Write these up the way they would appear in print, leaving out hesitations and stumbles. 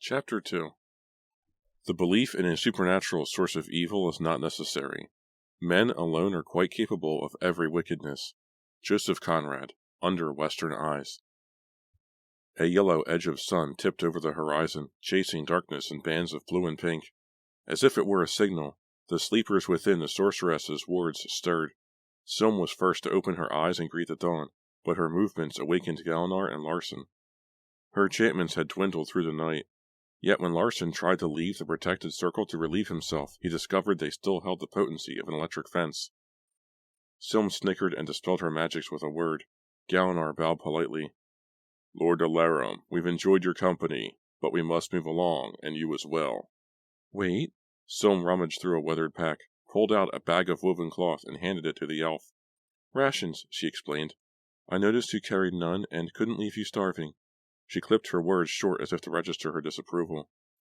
Chapter 2. The belief in a supernatural source of evil is not necessary. Men alone are quite capable of every wickedness. Joseph Conrad, Under Western Eyes. A yellow edge of sun tipped over the horizon, chasing darkness in bands of blue and pink. As if it were a signal, the sleepers within the sorceress's wards stirred. Silm was first to open her eyes and greet the dawn, but her movements awakened Galinar and Larsen. Her enchantments had dwindled through the night. Yet when Larsen tried to leave the protected circle to relieve himself, he discovered they still held the potency of an electric fence. Silm snickered and dispelled her magics with a word. Galinar bowed politely. Lord Alarum, we've enjoyed your company, but we must move along, and you as well. Wait. Silm rummaged through a weathered pack, pulled out a bag of woven cloth, and handed it to the elf. Rations, she explained. I noticed you carried none, and couldn't leave you starving. She clipped her words short as if to register her disapproval.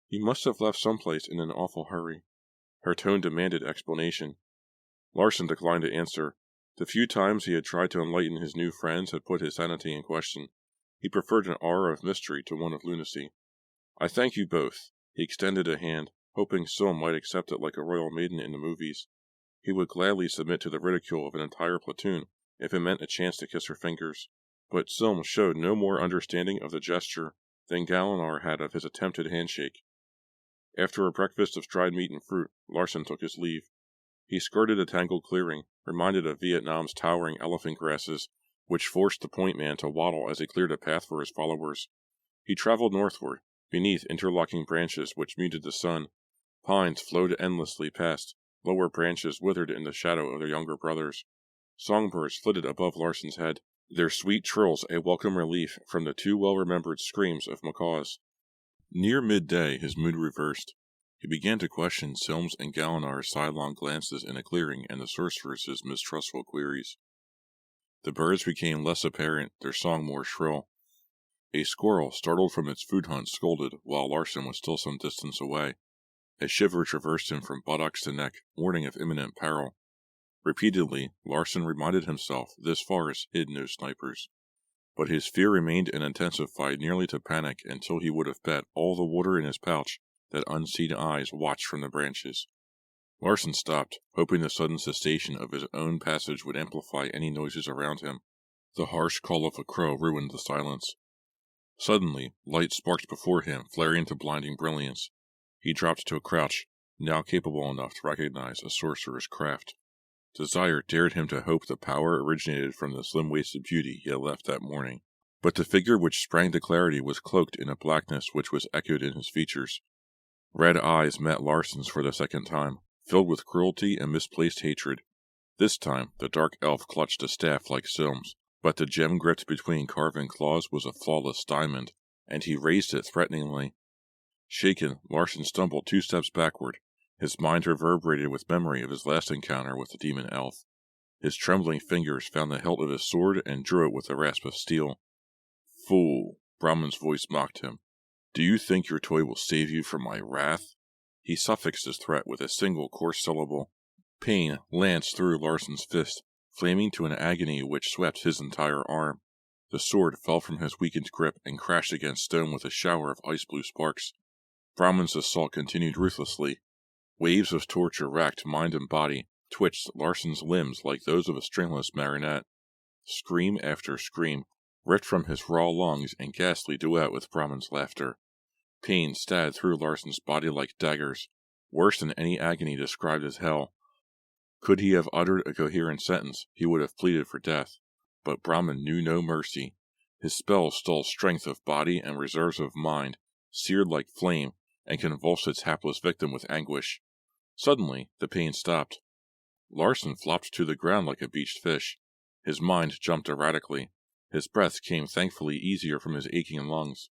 You must have left someplace in an awful hurry. Her tone demanded explanation. Larsen declined to answer. The few times he had tried to enlighten his new friends had put his sanity in question. He preferred an aura of mystery to one of lunacy. I thank you both. He extended a hand, hoping Silm might accept it like a royal maiden in the movies. He would gladly submit to the ridicule of an entire platoon if it meant a chance to kiss her fingers. But Silm showed no more understanding of the gesture than Galinar had of his attempted handshake. After a breakfast of dried meat and fruit, Larsen took his leave. He skirted a tangled clearing, reminded of Vietnam's towering elephant grasses, which forced the point man to waddle as he cleared a path for his followers. He traveled northward, beneath interlocking branches which muted the sun. Pines flowed endlessly past, lower branches withered in the shadow of their younger brothers. Songbirds flitted above Larsen's head, their sweet trills a welcome relief from the too well-remembered screams of macaws. Near midday his mood reversed. He began to question Silm's and Galinar's sidelong glances in a clearing and the sorceress's mistrustful queries. The birds became less apparent, their song more shrill. A squirrel, startled from its food hunt, scolded while Larsen was still some distance away. A shiver traversed him from buttocks to neck, warning of imminent peril. Repeatedly, Larsen reminded himself this forest hid no snipers. But his fear remained and intensified nearly to panic until he would have bet all the water in his pouch that unseen eyes watched from the branches. Larsen stopped, hoping the sudden cessation of his own passage would amplify any noises around him. The harsh call of a crow ruined the silence. Suddenly, light sparked before him, flaring into blinding brilliance. He dropped to a crouch, now capable enough to recognize a sorcerer's craft. Desire dared him to hope the power originated from the slim-waisted beauty he had left that morning, but the figure which sprang to clarity was cloaked in a blackness which was echoed in his features. Red eyes met Larsen's for the second time, filled with cruelty and misplaced hatred. This time the dark elf clutched a staff like Silm's, but the gem gripped between carven claws was a flawless diamond, and he raised it threateningly. Shaken, Larsen stumbled 2 steps backward. His mind reverberated with memory of his last encounter with the demon elf. His trembling fingers found the hilt of his sword and drew it with a rasp of steel. Fool, Brahman's voice mocked him. Do you think your toy will save you from my wrath? He suffixed his threat with a single coarse syllable. Pain lanced through Larsen's fist, flaming to an agony which swept his entire arm. The sword fell from his weakened grip and crashed against stone with a shower of ice-blue sparks. Brahman's assault continued ruthlessly. Waves of torture racked mind and body, twitched Larsen's limbs like those of a stringless marionette. Scream after scream ripped from his raw lungs in ghastly duet with Brahman's laughter. Pain stabbed through Larsen's body like daggers, worse than any agony described as hell. Could he have uttered a coherent sentence, he would have pleaded for death. But Brahman knew no mercy. His spells stole strength of body and reserves of mind, seared like flame, and convulsed its hapless victim with anguish. Suddenly, the pain stopped. Larsen flopped to the ground like a beached fish. His mind jumped erratically. His breath came thankfully easier from his aching lungs.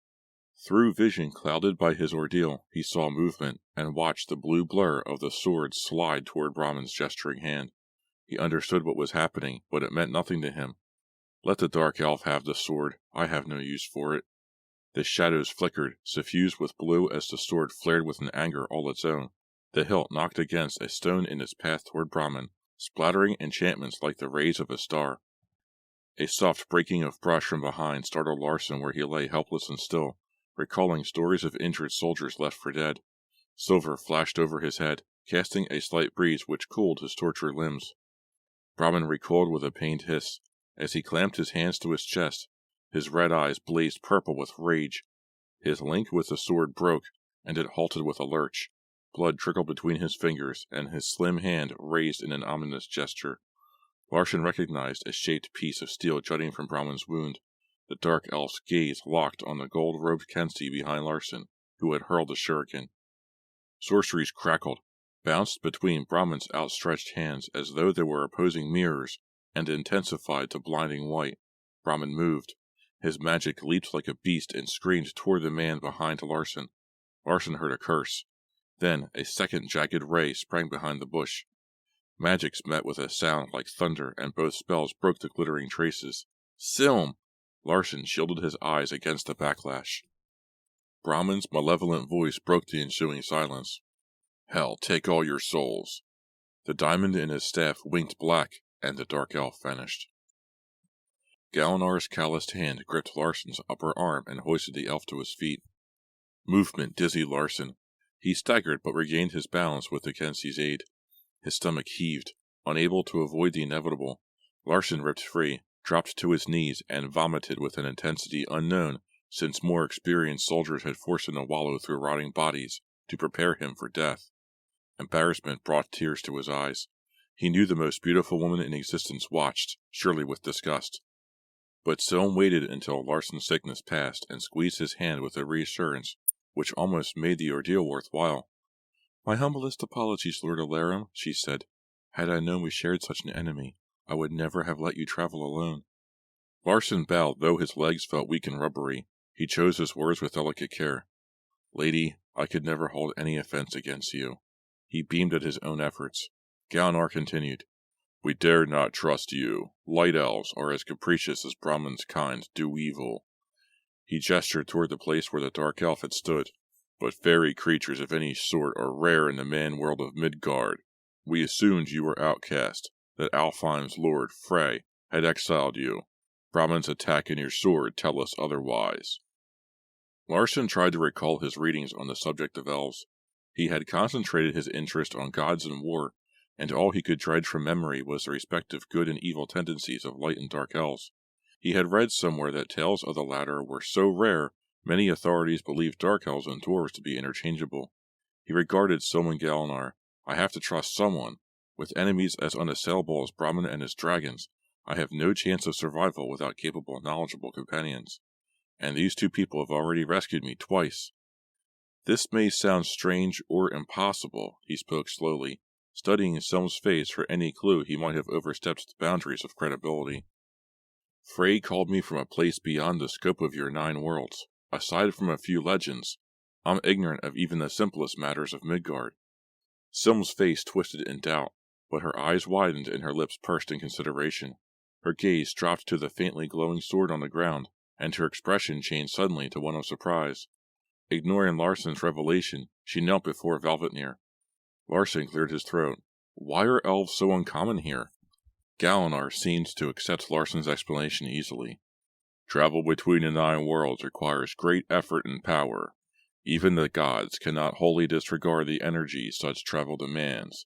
Through vision clouded by his ordeal, he saw movement, and watched the blue blur of the sword slide toward Brahman's gesturing hand. He understood what was happening, but it meant nothing to him. Let the dark elf have the sword. I have no use for it. The shadows flickered, suffused with blue as the sword flared with an anger all its own. The hilt knocked against a stone in its path toward Brahman, splattering enchantments like the rays of a star. A soft breaking of brush from behind startled Larsen where he lay helpless and still, recalling stories of injured soldiers left for dead. Silver flashed over his head, casting a slight breeze which cooled his tortured limbs. Brahman recoiled with a pained hiss. As he clamped his hands to his chest, his red eyes blazed purple with rage. His link with the sword broke, and it halted with a lurch. Blood trickled between his fingers, and his slim hand raised in an ominous gesture. Larsen recognized a shaped piece of steel jutting from Brahman's wound. The dark elf's gaze locked on the gold-robed Kensi behind Larsen, who had hurled the shuriken. Sorceries crackled, bounced between Brahman's outstretched hands as though they were opposing mirrors, and intensified to blinding white. Brahman moved. His magic leaped like a beast and screamed toward the man behind Larsen. Larsen heard a curse. Then a second jagged ray sprang behind the bush. Magics met with a sound like thunder, and both spells broke the glittering traces. Silm! Larsen shielded his eyes against the backlash. Brahman's malevolent voice broke the ensuing silence. Hell, take all your souls. The diamond in his staff winked black, and the dark elf vanished. Galanar's calloused hand gripped Larsen's upper arm and hoisted the elf to his feet. Movement dizzied Larsen. He staggered but regained his balance with the Kensi's aid. His stomach heaved, unable to avoid the inevitable. Larsen ripped free, dropped to his knees, and vomited with an intensity unknown since more experienced soldiers had forced him to wallow through rotting bodies to prepare him for death. Embarrassment brought tears to his eyes. He knew the most beautiful woman in existence watched, surely with disgust. But Silm waited until Larsen's sickness passed and squeezed his hand with a reassurance which almost made the ordeal worthwhile. My humblest apologies, Lord Alarum, she said. Had I known we shared such an enemy, I would never have let you travel alone. Larsen bowed, though his legs felt weak and rubbery. He chose his words with delicate care. Lady, I could never hold any offense against you. He beamed at his own efforts. Galanar continued. We dare not trust you. Light elves are as capricious as Brahman's kind do evil. He gestured toward the place where the dark elf had stood. But fairy creatures of any sort are rare in the man-world of Midgard. We assumed you were outcast, that Alfheim's lord, Frey, had exiled you. Brahman's attack and your sword tell us otherwise. Larsen tried to recall his readings on the subject of elves. He had concentrated his interest on gods and war, and all he could dredge from memory was the respective good and evil tendencies of light and dark elves. He had read somewhere that tales of the latter were so rare many authorities believed dark elves and dwarves to be interchangeable. He regarded Silm and Galanar. I have to trust someone. With enemies as unassailable as Brahman and his dragons, I have no chance of survival without capable, knowledgeable companions. And these two people have already rescued me twice. This may sound strange or impossible, he spoke slowly, studying Silm's face for any clue he might have overstepped the boundaries of credibility. Frey called me from a place beyond the scope of your 9 worlds. Aside from a few legends, I'm ignorant of even the simplest matters of Midgard. Silm's face twisted in doubt, but her eyes widened and her lips pursed in consideration. Her gaze dropped to the faintly glowing sword on the ground, and her expression changed suddenly to one of surprise. Ignoring Larsen's revelation, she knelt before Velvetnir. Larsen cleared his throat. Why are elves so uncommon here? Galanar seemed to accept Larsen's explanation easily. Travel between the 9 worlds requires great effort and power. Even the gods cannot wholly disregard the energy such travel demands.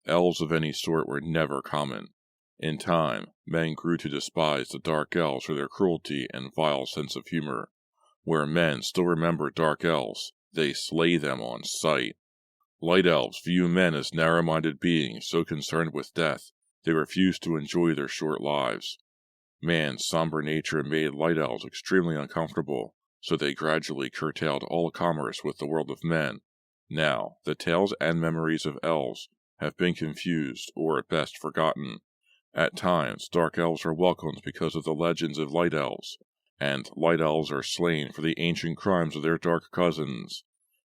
Elves of any sort were never common. In time, men grew to despise the dark elves for their cruelty and vile sense of humor. Where men still remember dark elves, they slay them on sight. Light elves view men as narrow-minded beings so concerned with death, they refuse to enjoy their short lives. Man's somber nature made light elves extremely uncomfortable, so they gradually curtailed all commerce with the world of men. Now, the tales and memories of elves have been confused, or at best forgotten. At times, dark elves are welcomed because of the legends of light elves, and light elves are slain for the ancient crimes of their dark cousins.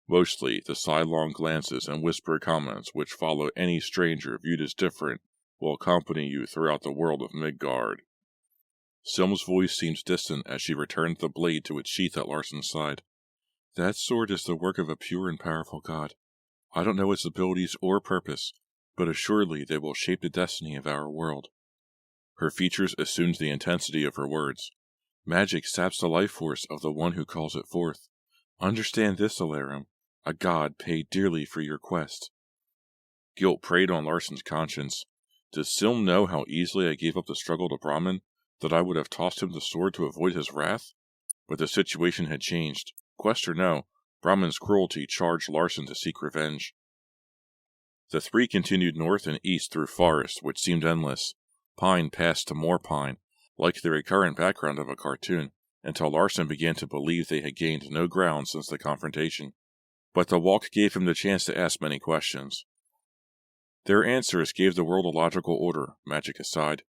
Mostly, the sidelong glances and whispered comments which follow any stranger viewed as different will accompany you throughout the world of Midgard. Silm's voice seemed distant as she returned the blade to its sheath at Larsen's side. That sword is the work of a pure and powerful god. I don't know its abilities or purpose, but assuredly they will shape the destiny of our world. Her features assumed the intensity of her words. Magic saps the life force of the one who calls it forth. Understand this, Alarum. A god paid dearly for your quest. Guilt preyed on Larsen's conscience. Does Silm know how easily I gave up the struggle to Brahmin, that I would have tossed him the sword to avoid his wrath? But the situation had changed. Quest or no, Brahmin's cruelty charged Larsen to seek revenge. The three continued north and east through forest, which seemed endless. Pine passed to more pine, like the recurrent background of a cartoon, until Larsen began to believe they had gained no ground since the confrontation. But the walk gave him the chance to ask many questions. Their answers gave the world a logical order, magic aside.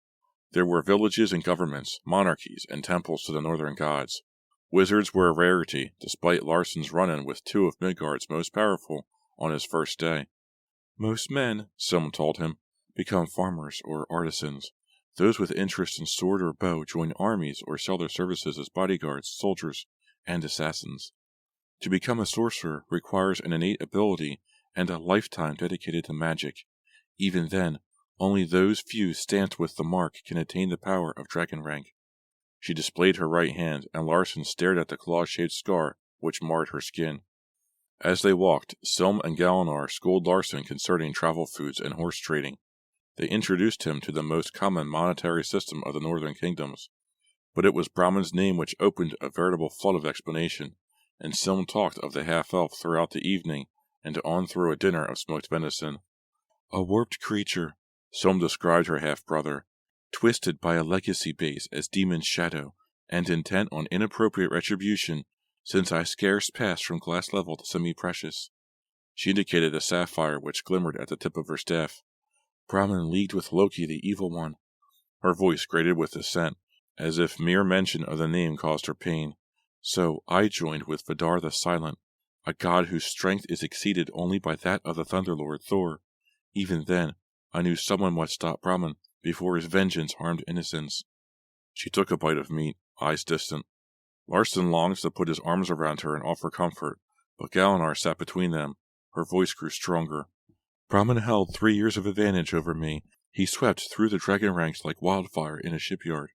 There were villages and governments, monarchies, and temples to the northern gods. Wizards were a rarity, despite Larsen's run-in with two of Midgard's most powerful on his first day. Most men, Silm told him, become farmers or artisans. Those with interest in sword or bow join armies or sell their services as bodyguards, soldiers, and assassins. To become a sorcerer requires an innate ability and a lifetime dedicated to magic. Even then, only those few stamped with the mark can attain the power of dragon rank. She displayed her right hand, and Larsen stared at the claw-shaped scar which marred her skin. As they walked, Silm and Galinar schooled Larsen concerning travel foods and horse trading. They introduced him to the most common monetary system of the northern kingdoms, but it was Brahmin's name which opened a veritable flood of explanation, and Silm talked of the half-elf throughout the evening and on through a dinner of smoked venison. A warped creature, Silm described her half-brother, twisted by a legacy base as demon's shadow, and intent on inappropriate retribution, since I scarce passed from glass level to semi-precious. She indicated a sapphire which glimmered at the tip of her staff. Brahmin leagued with Loki the Evil One. Her voice grated with dissent, as if mere mention of the name caused her pain. So I joined with Vidar the Silent, a god whose strength is exceeded only by that of the Thunderlord Thor. Even then, I knew someone must stop Brahmin before his vengeance harmed innocents. She took a bite of meat, eyes distant. Larsen longed to put his arms around her and offer comfort, but Galinar sat between them. Her voice grew stronger. Brahmin held 3 years of advantage over me. He swept through the dragon ranks like wildfire in a shipyard.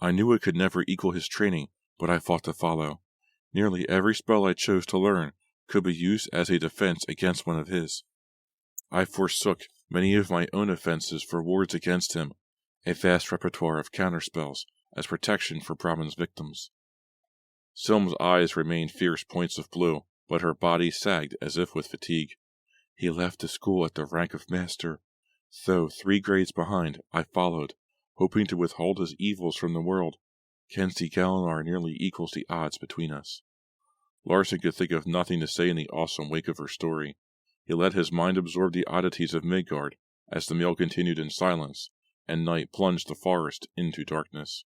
I knew it could never equal his training, but I fought to follow. Nearly every spell I chose to learn could be used as a defense against one of his. I forsook many of my own offenses for wards against him, a vast repertoire of counterspells as protection for Brahmin's victims. Silm's eyes remained fierce points of blue, but her body sagged as if with fatigue. He left the school at the rank of master. Though 3 grades behind, I followed, hoping to withhold his evils from the world. Kenzie Galinar nearly equals the odds between us. Larsen could think of nothing to say in the awesome wake of her story. He let his mind absorb the oddities of Midgard as the meal continued in silence, and night plunged the forest into darkness.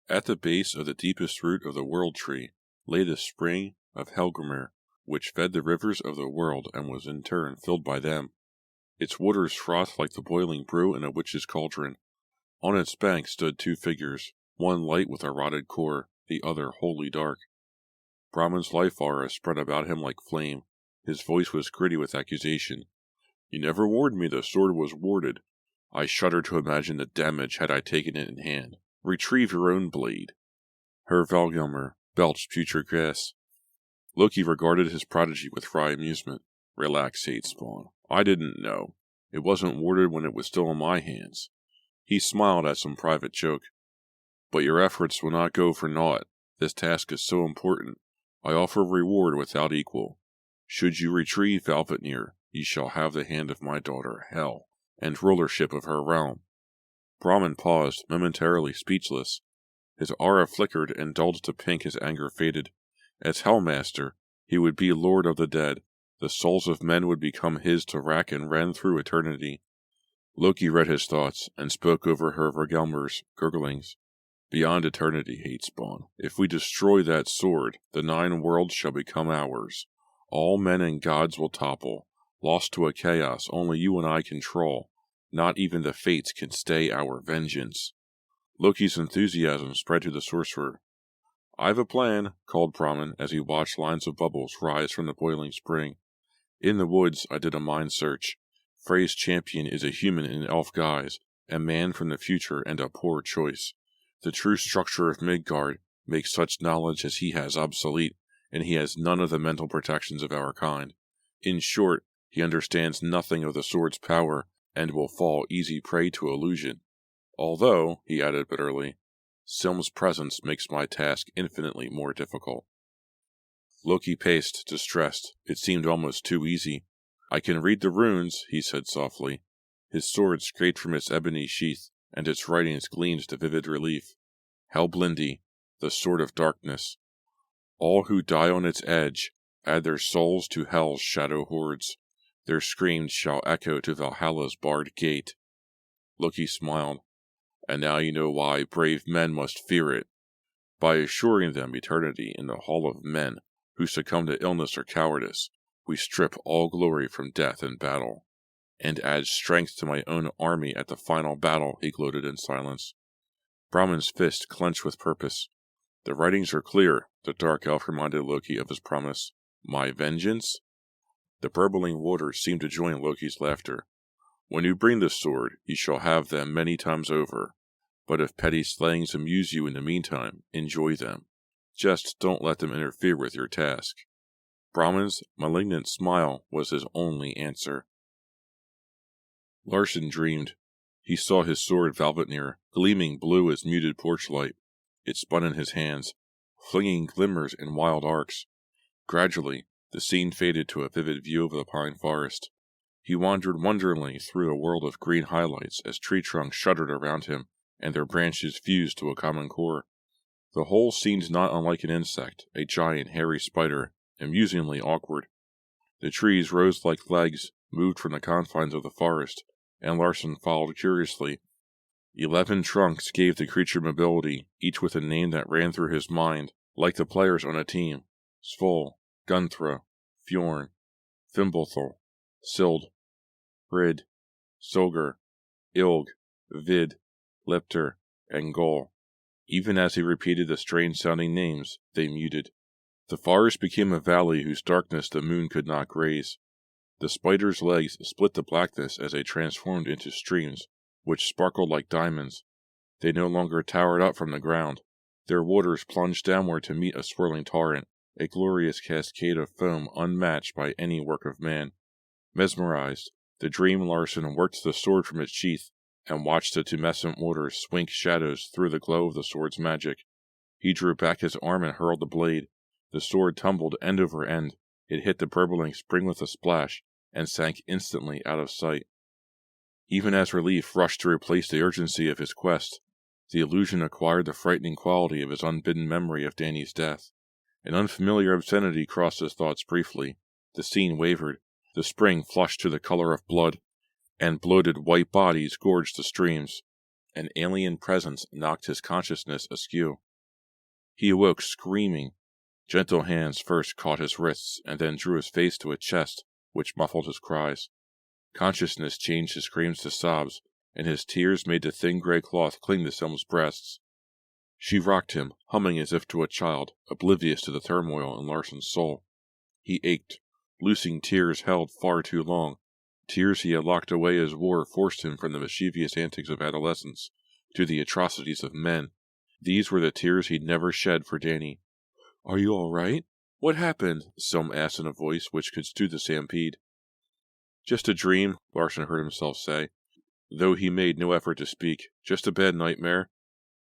At the base of the deepest root of the World Tree lay the spring of Helgrimr, which fed the rivers of the world and was in turn filled by them. Its waters frothed like the boiling brew in a witch's cauldron. On its bank stood 2 figures, one light with a rotted core, the other wholly dark. Brahmin's life aura spread about him like flame. His voice was gritty with accusation. You never warned me the sword was warded. I shudder to imagine the damage had I taken it in hand. Retrieve your own blade. Herr Valgelmer belched putrid gas. Loki regarded his prodigy with wry amusement. Relax, Hatespawn. I didn't know. It wasn't warded when it was still in my hands. He smiled at some private joke. But your efforts will not go for naught. This task is so important. I offer reward without equal. Should you retrieve Valvetnir, ye shall have the hand of my daughter, Hel, and rulership of her realm. Brahmin paused, momentarily speechless. His aura flickered and dulled to pink as anger faded. As Hellmaster, he would be lord of the dead. The souls of men would become his to rack and rend through eternity. Loki read his thoughts, and spoke over her Vergelmer's gurglings. Beyond eternity, Hatespawn. If we destroy that sword, the 9 worlds shall become ours. All men and gods will topple, lost to a chaos only you and I control. Not even the fates can stay our vengeance. Loki's enthusiasm spread to the sorcerer. I've a plan, called Brahmin as he watched lines of bubbles rise from the boiling spring. In the woods I did a mind search. Frey's champion is a human in elf guise, a man from the future and a poor choice. The true structure of Midgard makes such knowledge as he has obsolete, and he has none of the mental protections of our kind. In short, he understands nothing of the sword's power, and will fall easy prey to illusion. Although, he added bitterly, Silm's presence makes my task infinitely more difficult. Loki paced, distressed. It seemed almost too easy. I can read the runes, he said softly. His sword scraped from its ebony sheath, and its writings gleamed to vivid relief. Helblindi, the sword of darkness. All who die on its edge add their souls to hell's shadow hordes. Their screams shall echo to Valhalla's barred gate. Loki smiled. And now you know why brave men must fear it. By assuring them eternity in the hall of men who succumb to illness or cowardice, we strip all glory from death and battle, and add strength to my own army at the final battle, he gloated in silence. Brahman's fist clenched with purpose. The writings are clear, the dark elf reminded Loki of his promise. My vengeance? The burbling waters seemed to join Loki's laughter. When you bring the sword, you shall have them many times over. But if petty slayings amuse you in the meantime, enjoy them. Just don't let them interfere with your task. Brahman's malignant smile was his only answer. Larsen dreamed. He saw his sword Valvetnir, gleaming blue as muted porchlight. It spun in his hands, flinging glimmers and wild arcs. Gradually, the scene faded to a vivid view of the pine forest. He wandered wonderingly through a world of green highlights as tree trunks shuddered around him, and their branches fused to a common core. The whole seemed not unlike an insect, a giant hairy spider, amusingly awkward. The trees rose like legs, moved from the confines of the forest, and Larsen followed curiously. 11 trunks gave the creature mobility, each with a name that ran through his mind, like the players on a team. Svol, Gunthra, Fjorn, Fimblethal, Sild, Rid, Solger, Ilg, Vid, Lipter, and Gol. Even as he repeated the strange-sounding names, they muted. The forest became a valley whose darkness the moon could not graze. The spider's legs split the blackness as they transformed into streams, which sparkled like diamonds. They no longer towered up from the ground. Their waters plunged downward to meet a swirling torrent, a glorious cascade of foam unmatched by any work of man. Mesmerized, the dream Larsen worked the sword from its sheath, and watched the tumescent waters swink shadows through the glow of the sword's magic. He drew back his arm and hurled the blade. The sword tumbled end over end. It hit the burbling spring with a splash, and sank instantly out of sight. Even as relief rushed to replace the urgency of his quest, the illusion acquired the frightening quality of his unbidden memory of Dany's death. An unfamiliar obscenity crossed his thoughts briefly. The scene wavered. The spring flushed to the color of blood, and bloated white bodies gorged the streams. An alien presence knocked his consciousness askew. He awoke screaming. Gentle hands first caught his wrists, and then drew his face to a chest, which muffled his cries. Consciousness changed his screams to sobs, and his tears made the thin gray cloth cling to Selma's breasts. She rocked him, humming as if to a child, oblivious to the turmoil in Larsen's soul. He ached, loosing tears held far too long, tears he had locked away as war forced him from the mischievous antics of adolescence to the atrocities of men. These were the tears he'd never shed for Dany. "Are you all right? What happened?" Selma asked in a voice which could stew the stampede. "Just a dream," Larsen heard himself say, though he made no effort to speak. "Just a bad nightmare."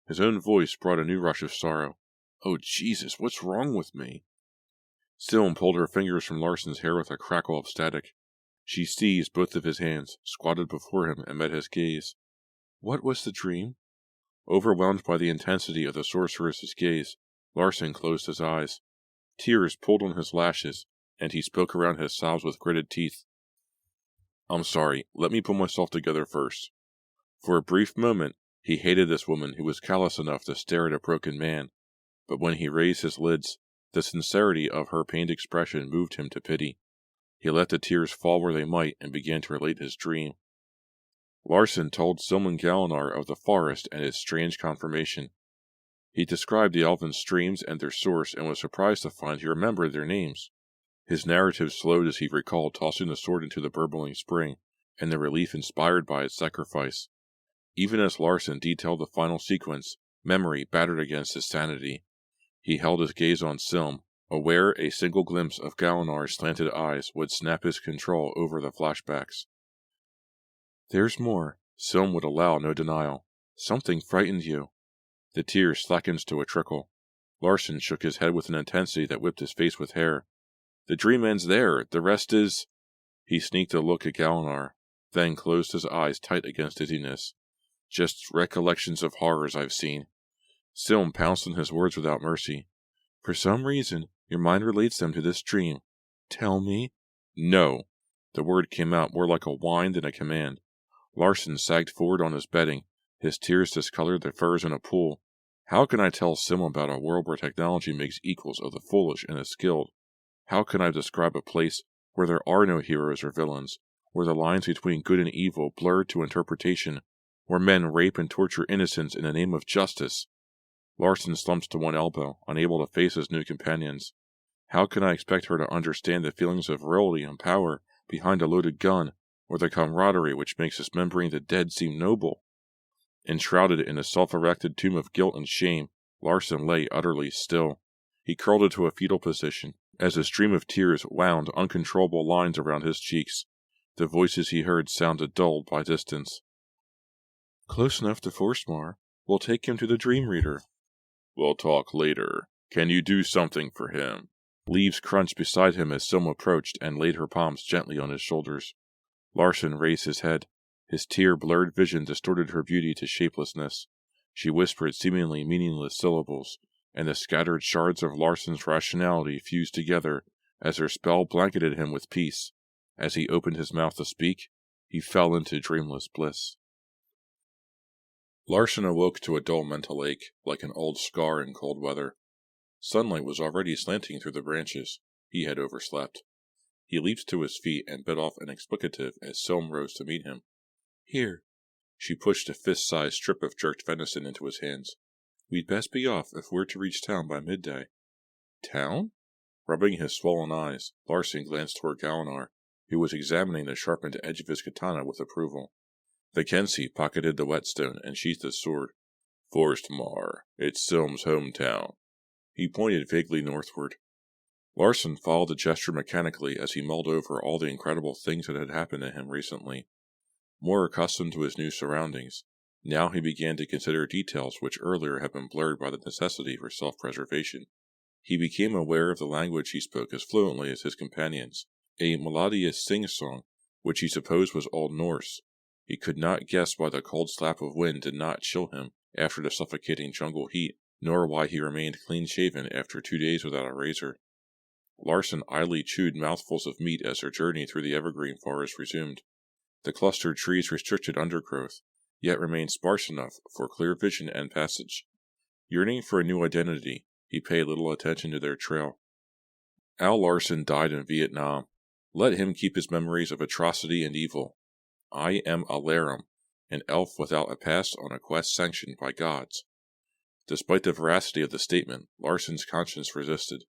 His own voice brought a new rush of sorrow. "Oh, Jesus, what's wrong with me?" Selma pulled her fingers from Larsen's hair with a crackle of static. She seized both of his hands, squatted before him, and met his gaze. "What was the dream?" Overwhelmed by the intensity of the sorceress's gaze, Larsen closed his eyes. Tears pulled on his lashes, and he spoke around his sobs with gritted teeth. "I'm sorry. Let me pull myself together first." For a brief moment, he hated this woman who was callous enough to stare at a broken man. But when he raised his lids, the sincerity of her pained expression moved him to pity. He let the tears fall where they might and began to relate his dream. Larsen told Silman Galinar of the forest and its strange conformation. He described the elven streams and their source and was surprised to find he remembered their names. His narrative slowed as he recalled tossing the sword into the burbling spring, and the relief inspired by its sacrifice. Even as Larsen detailed the final sequence, memory battered against his sanity. He held his gaze on Silm, aware a single glimpse of Galenar's slanted eyes would snap his control over the flashbacks. "There's more." Silm would allow no denial. "Something frightened you." The tears slackened to a trickle. Larson shook his head with an intensity that whipped his face with hair. "The dream ends there. The rest is—" He sneaked a look at Galenar, then closed his eyes tight against dizziness. "Just recollections of horrors I've seen." Silm pounced on his words without mercy. "For some reason, your mind relates them to this dream. Tell me?" "No!" The word came out more like a whine than a command. Larson sagged forward on his bedding. His tears discolored the furs in a pool. "How can I tell Silm about a world where technology makes equals of the foolish and the skilled? How can I describe a place where there are no heroes or villains, where the lines between good and evil blurred to interpretation, where men rape and torture innocents in the name of justice?" Larson slumped to one elbow, unable to face his new companions. How can I expect her to understand the feelings of royalty and power behind a loaded gun, or the camaraderie which makes dismembering the dead seem noble? Enshrouded in a self-erected tomb of guilt and shame, Larson lay utterly still. He curled into a fetal position, as a stream of tears wound uncontrollable lines around his cheeks. The voices he heard sounded dulled by distance. "Close enough to Forstmar. We'll take him to the Dream Reader." "We'll talk later. Can you do something for him?" Leaves crunched beside him as Silm approached and laid her palms gently on his shoulders. Larson raised his head. His tear-blurred vision distorted her beauty to shapelessness. She whispered seemingly meaningless syllables, and the scattered shards of Larson's rationality fused together as her spell blanketed him with peace. As he opened his mouth to speak, he fell into dreamless bliss. Larson awoke to a dull mental ache, like an old scar in cold weather. Sunlight was already slanting through the branches. He had overslept. He leaped to his feet and bit off an explicative as Silm rose to meet him. "Here." She pushed a fist-sized strip of jerked venison into his hands. "We'd best be off if we're to reach town by midday." "Town?" Rubbing his swollen eyes, Larson glanced toward Galenar, who was examining the sharpened edge of his katana with approval. Mackenzie pocketed the whetstone and sheathed his sword. "Forstmar. It's Silm's hometown." He pointed vaguely northward. Larson followed the gesture mechanically as he mulled over all the incredible things that had happened to him recently. More accustomed to his new surroundings, now he began to consider details which earlier had been blurred by the necessity for self-preservation. He became aware of the language he spoke as fluently as his companions, a melodious sing-song, which he supposed was Old Norse. He could not guess why the cold slap of wind did not chill him after the suffocating jungle heat, nor why he remained clean-shaven after 2 days without a razor. Larson idly chewed mouthfuls of meat as their journey through the evergreen forest resumed. The clustered trees restricted undergrowth, yet remained sparse enough for clear vision and passage. Yearning for a new identity, he paid little attention to their trail. Al Larson died in Vietnam. Let him keep his memories of atrocity and evil. I am Alarum, an elf without a past on a quest sanctioned by gods. Despite the veracity of the statement, Larson's conscience resisted.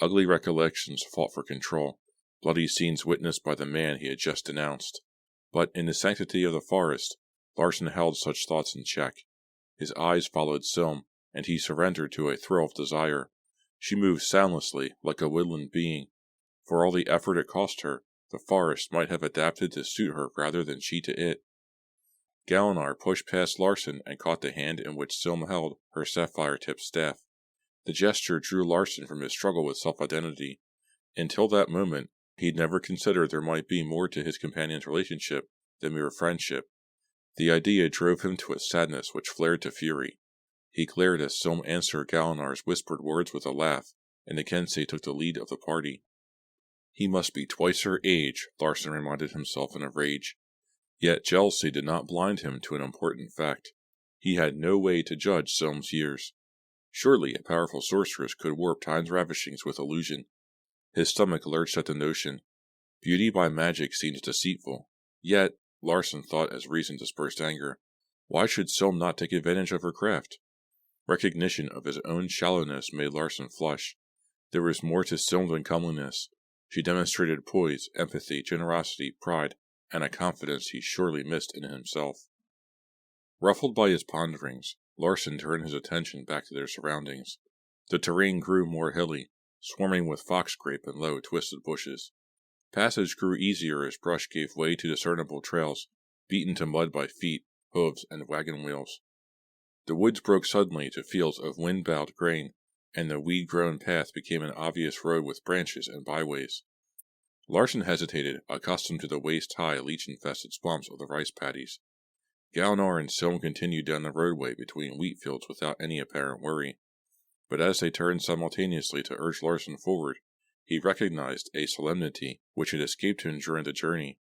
Ugly recollections fought for control, bloody scenes witnessed by the man he had just denounced. But in the sanctity of the forest, Larson held such thoughts in check. His eyes followed Silm, and he surrendered to a thrill of desire. She moved soundlessly, like a woodland being. For all the effort it cost her, the forest might have adapted to suit her rather than she to it. Galenar pushed past Larson and caught the hand in which Silm held her sapphire-tipped staff. The gesture drew Larson from his struggle with self-identity. Until that moment, he'd never considered there might be more to his companion's relationship than mere friendship. The idea drove him to a sadness which flared to fury. He glared as Silm answered Galenar's whispered words with a laugh, and Mackenzie took the lead of the party. He must be twice her age, Larson reminded himself in a rage. Yet jealousy did not blind him to an important fact. He had no way to judge Silm's years. Surely a powerful sorceress could warp Time's ravishings with illusion. His stomach lurched at the notion. Beauty by magic seems deceitful. Yet, Larson thought as reason dispersed anger, why should Silm not take advantage of her craft? Recognition of his own shallowness made Larson flush. There was more to Silm than comeliness. She demonstrated poise, empathy, generosity, pride, and a confidence he surely missed in himself. Ruffled by his ponderings, Larson turned his attention back to their surroundings. The terrain grew more hilly, swarming with foxgrape and low, twisted bushes. Passage grew easier as brush gave way to discernible trails, beaten to mud by feet, hooves, and wagon wheels. The woods broke suddenly to fields of wind-bowed grain, and the weed-grown path became an obvious road with branches and byways. Larson hesitated, accustomed to the waist-high, leech-infested swamps of the rice paddies. Galnar and Silm continued down the roadway between wheat fields without any apparent worry. But as they turned simultaneously to urge Larson forward, he recognized a solemnity which had escaped him during the journey.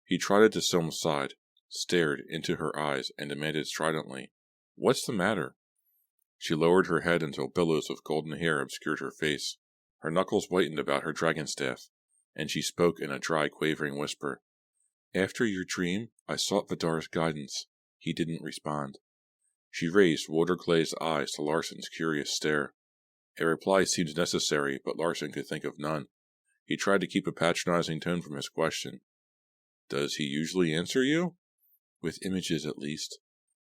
He trotted to Silm's side, stared into her eyes, and demanded stridently, "What's the matter?" She lowered her head until billows of golden hair obscured her face. Her knuckles whitened about her dragon staff, and she spoke in a dry, quavering whisper. "After your dream, I sought Vidar's guidance. He didn't respond." She raised water-glazed eyes to Larson's curious stare. A reply seemed necessary, but Larson could think of none. He tried to keep a patronizing tone from his question. "Does he usually answer you?" "With images, at least."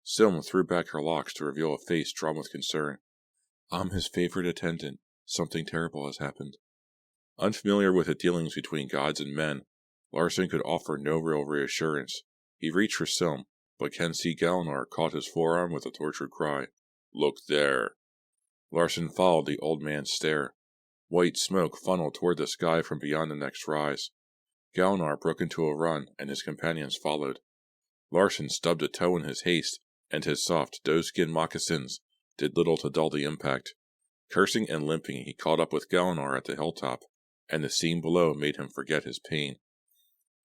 Silm threw back her locks to reveal a face drawn with concern. "I'm his favorite attendant. Something terrible has happened." Unfamiliar with the dealings between gods and men, Larson could offer no real reassurance. He reached for Silm, but Kensi Galnar caught his forearm with a tortured cry. "Look there!" Larson followed the old man's stare. White smoke funneled toward the sky from beyond the next rise. Galnar broke into a run, and his companions followed. Larson stubbed a toe in his haste, and his soft doe-skin moccasins did little to dull the impact. Cursing and limping, he caught up with Galnar at the hilltop, and the scene below made him forget his pain.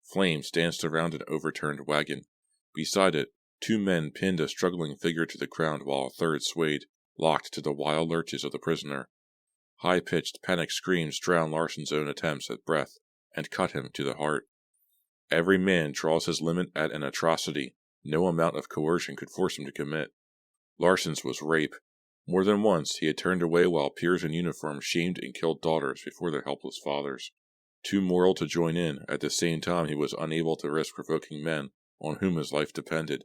Flames danced around an overturned wagon. Beside it, two men pinned a struggling figure to the ground while a third swayed, locked to the wild lurches of the prisoner. High-pitched, panic screams drowned Larson's own attempts at breath, and cut him to the heart. Every man draws his limit at an atrocity no amount of coercion could force him to commit. Larson's was rape. More than once he had turned away while peers in uniform shamed and killed daughters before their helpless fathers. Too moral to join in, at the same time he was unable to risk provoking men on whom his life depended.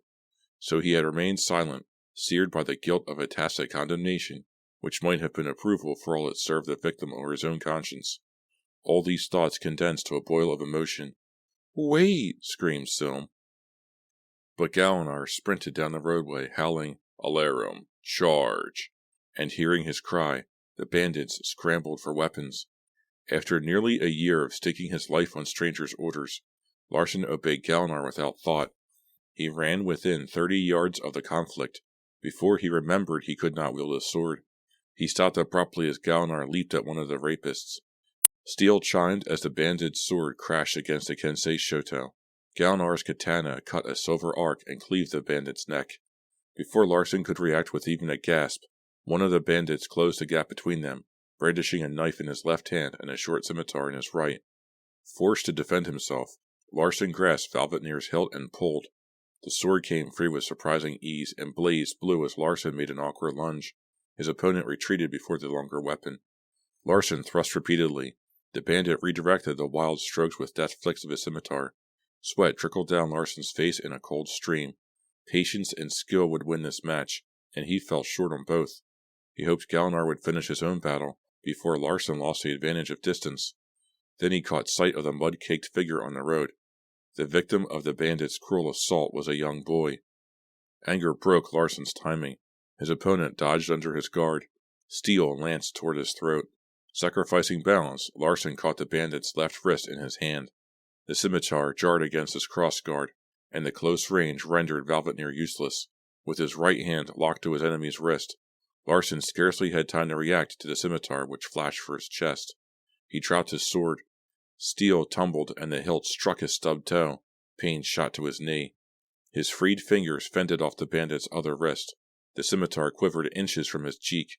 So he had remained silent, seared by the guilt of a tacit condemnation, which might have been approval for all it served the victim or his own conscience. All these thoughts condensed to a boil of emotion. "Wait!" screamed Silm. But Galnar sprinted down the roadway, howling, "Alarum! Charge!" And hearing his cry, the bandits scrambled for weapons. After nearly a year of staking his life on strangers' orders, Larson obeyed Galnar without thought. He ran within 30 yards of the conflict, before he remembered he could not wield a sword. He stopped abruptly as Galnar leaped at one of the rapists. Steel chimed as the bandit's sword crashed against the Kensei Shoto. Galnar's katana cut a silver arc and cleaved the bandit's neck. Before Larson could react with even a gasp, one of the bandits closed the gap between them, brandishing a knife in his left hand and a short scimitar in his right. Forced to defend himself, Larson grasped Valvetnir's hilt and pulled. The sword came free with surprising ease and blazed blue as Larson made an awkward lunge. His opponent retreated before the longer weapon. Larson thrust repeatedly. The bandit redirected the wild strokes with deft flicks of his scimitar. Sweat trickled down Larson's face in a cold stream. Patience and skill would win this match, and he fell short on both. He hoped Galnar would finish his own battle before Larson lost the advantage of distance. Then he caught sight of the mud-caked figure on the road. The victim of the bandit's cruel assault was a young boy. Anger broke Larson's timing. His opponent dodged under his guard. Steel lanced toward his throat. Sacrificing balance, Larson caught the bandit's left wrist in his hand. The scimitar jarred against his crossguard, and the close range rendered Valvetnir useless. With his right hand locked to his enemy's wrist, Larson scarcely had time to react to the scimitar which flashed for his chest. He dropped his sword. Steel tumbled, and the hilt struck his stubbed toe. Pain shot to his knee. His freed fingers fended off the bandit's other wrist. The scimitar quivered inches from his cheek.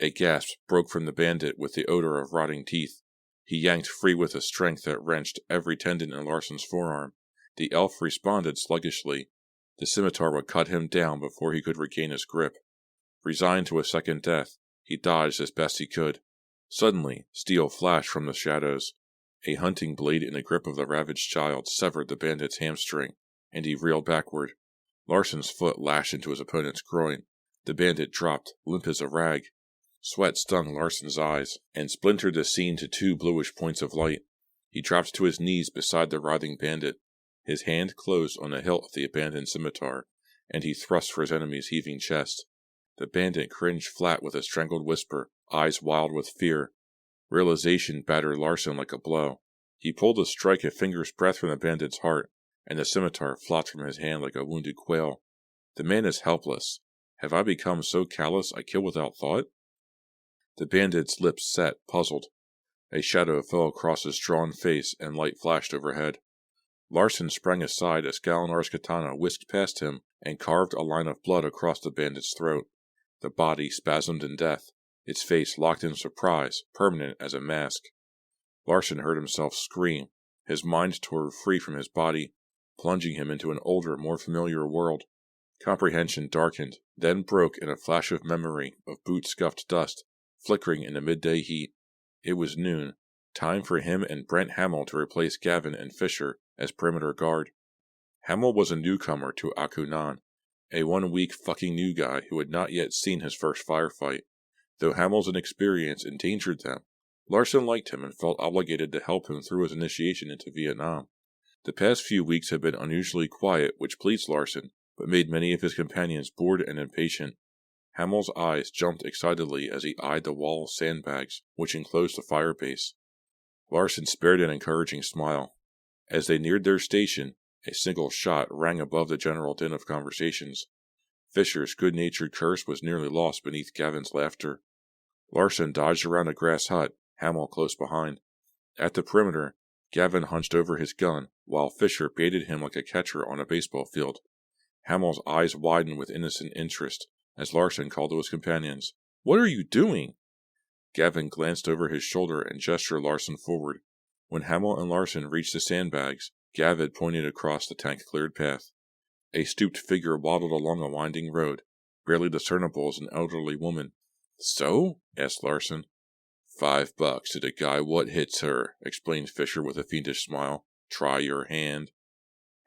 A gasp broke from the bandit with the odor of rotting teeth. He yanked free with a strength that wrenched every tendon in Larson's forearm. The elf responded sluggishly. The scimitar would cut him down before he could regain his grip. Resigned to a second death, he dodged as best he could. Suddenly, steel flashed from the shadows. A hunting blade in the grip of the ravaged child severed the bandit's hamstring, and he reeled backward. Larson's foot lashed into his opponent's groin. The bandit dropped, limp as a rag. Sweat stung Larson's eyes, and splintered the scene to 2 bluish points of light. He dropped to his knees beside the writhing bandit. His hand closed on the hilt of the abandoned scimitar, and he thrust for his enemy's heaving chest. The bandit cringed flat with a strangled whisper, eyes wild with fear. Realization battered Larson like a blow. He pulled a strike a finger's breadth from the bandit's heart, and the scimitar flopped from his hand like a wounded quail. The man is helpless. Have I become so callous I kill without thought? The bandit's lips set, puzzled. A shadow fell across his drawn face, and light flashed overhead. Larson sprang aside as Galinar's katana whisked past him and carved a line of blood across the bandit's throat. The body spasmed in death, its face locked in surprise, permanent as a mask. Larson heard himself scream. His mind tore free from his body, plunging him into an older, more familiar world. Comprehension darkened, then broke in a flash of memory of boot-scuffed dust, flickering in the midday heat. It was noon, time for him and Brent Hamill to replace Gavin and Fisher as perimeter guard. Hamill was a newcomer to Akunan, a 1-week fucking new guy who had not yet seen his first firefight. Though Hamill's inexperience endangered them, Larson liked him and felt obligated to help him through his initiation into Vietnam. The past few weeks had been unusually quiet, which pleased Larson, but made many of his companions bored and impatient. Hamill's eyes jumped excitedly as he eyed the wall of sandbags which enclosed the fire base. Larson spared an encouraging smile. As they neared their station, a single shot rang above the general din of conversations. Fisher's good-natured curse was nearly lost beneath Gavin's laughter. Larson dodged around a grass hut, Hamill close behind. At the perimeter, Gavin hunched over his gun, while Fisher baited him like a catcher on a baseball field. Hamill's eyes widened with innocent interest as Larson called to his companions. "What are you doing?" Gavin glanced over his shoulder and gestured Larson forward. When Hamill and Larson reached the sandbags, Gavin pointed across the tank-cleared path. A stooped figure waddled along a winding road, barely discernible as an elderly woman. "So?" asked Larson. $5 to the guy what hits her," explained Fisher with a fiendish smile. "Try your hand."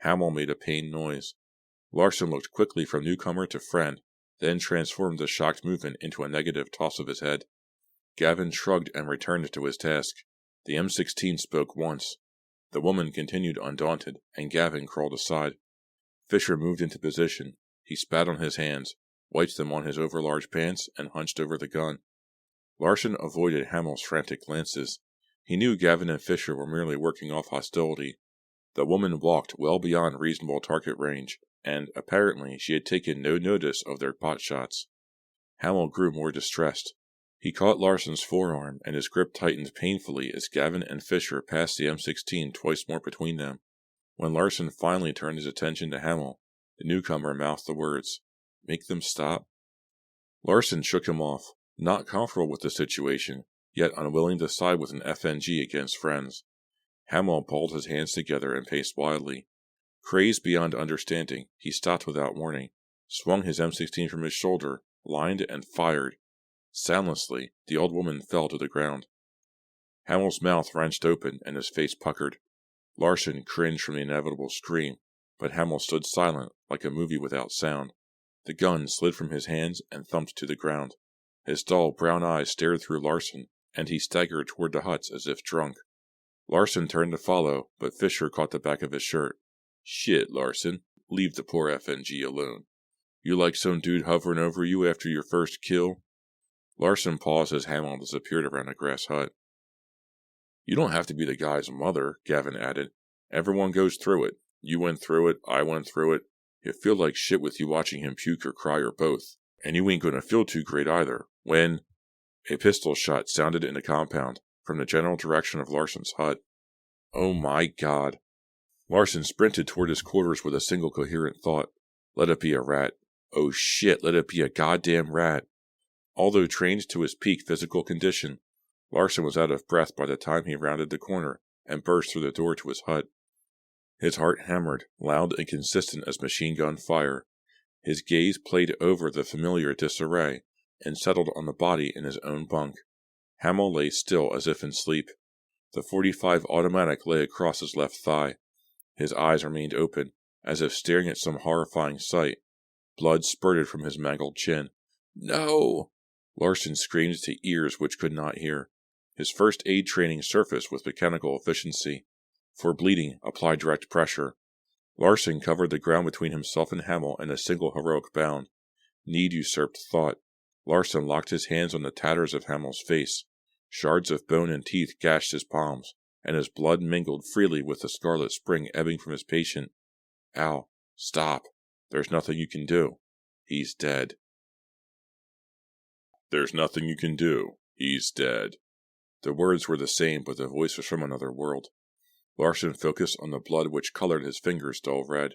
Hamill made a pained noise. Larson looked quickly from newcomer to friend, then transformed the shocked movement into a negative toss of his head. Gavin shrugged and returned to his task. The M16 spoke once. The woman continued undaunted, and Gavin crawled aside. Fisher moved into position. He spat on his hands, wiped them on his overlarge pants, and hunched over the gun. Larson avoided Hamill's frantic glances. He knew Gavin and Fisher were merely working off hostility. The woman walked well beyond reasonable target range, and apparently she had taken no notice of their pot shots. Hamill grew more distressed. He caught Larson's forearm, and his grip tightened painfully as Gavin and Fisher passed the M16 twice more between them. When Larson finally turned his attention to Hamill, the newcomer mouthed the words, "Make them stop?" Larson shook him off, not comfortable with the situation, yet unwilling to side with an FNG against friends. Hamill balled his hands together and paced wildly. Crazed beyond understanding, he stopped without warning, swung his M16 from his shoulder, lined and fired. Soundlessly, the old woman fell to the ground. Hamill's mouth wrenched open and his face puckered. Larson cringed from the inevitable scream, but Hamill stood silent, like a movie without sound. The gun slid from his hands and thumped to the ground. His dull brown eyes stared through Larson, and he staggered toward the huts as if drunk. Larson turned to follow, but Fisher caught the back of his shirt. "Shit, Larson, leave the poor FNG alone. You like some dude hovering over you after your first kill?" Larson paused as Hamill disappeared around a grass hut. "You don't have to be the guy's mother," Gavin added. "Everyone goes through it. You went through it, I went through it. You'll feel like shit with you watching him puke or cry or both. And you ain't gonna feel too great either, when—" A pistol shot sounded in the compound, from the general direction of Larson's hut. "Oh my God." Larson sprinted toward his quarters with a single coherent thought. Let it be a rat. Oh shit, let it be a goddamn rat. Although trained to his peak physical condition, Larson was out of breath by the time he rounded the corner and burst through the door to his hut. His heart hammered, loud and consistent as machine gun fire. His gaze played over the familiar disarray and settled on the body in his own bunk. Hamill lay still as if in sleep. The .45 automatic lay across his left thigh. His eyes remained open, as if staring at some horrifying sight. Blood spurted from his mangled chin. "No!" Larson screamed to ears which could not hear. His first aid training surfaced with mechanical efficiency. For bleeding, apply direct pressure. Larson covered the ground between himself and Hamel in a single heroic bound. Need usurped thought. Larson locked his hands on the tatters of Hamel's face. Shards of bone and teeth gashed his palms, and his blood mingled freely with the scarlet spring ebbing from his patient. Al, stop. There's nothing you can do. He's dead. There's nothing you can do. He's dead. The words were the same, but the voice was from another world. Larson focused on the blood which colored his fingers dull red.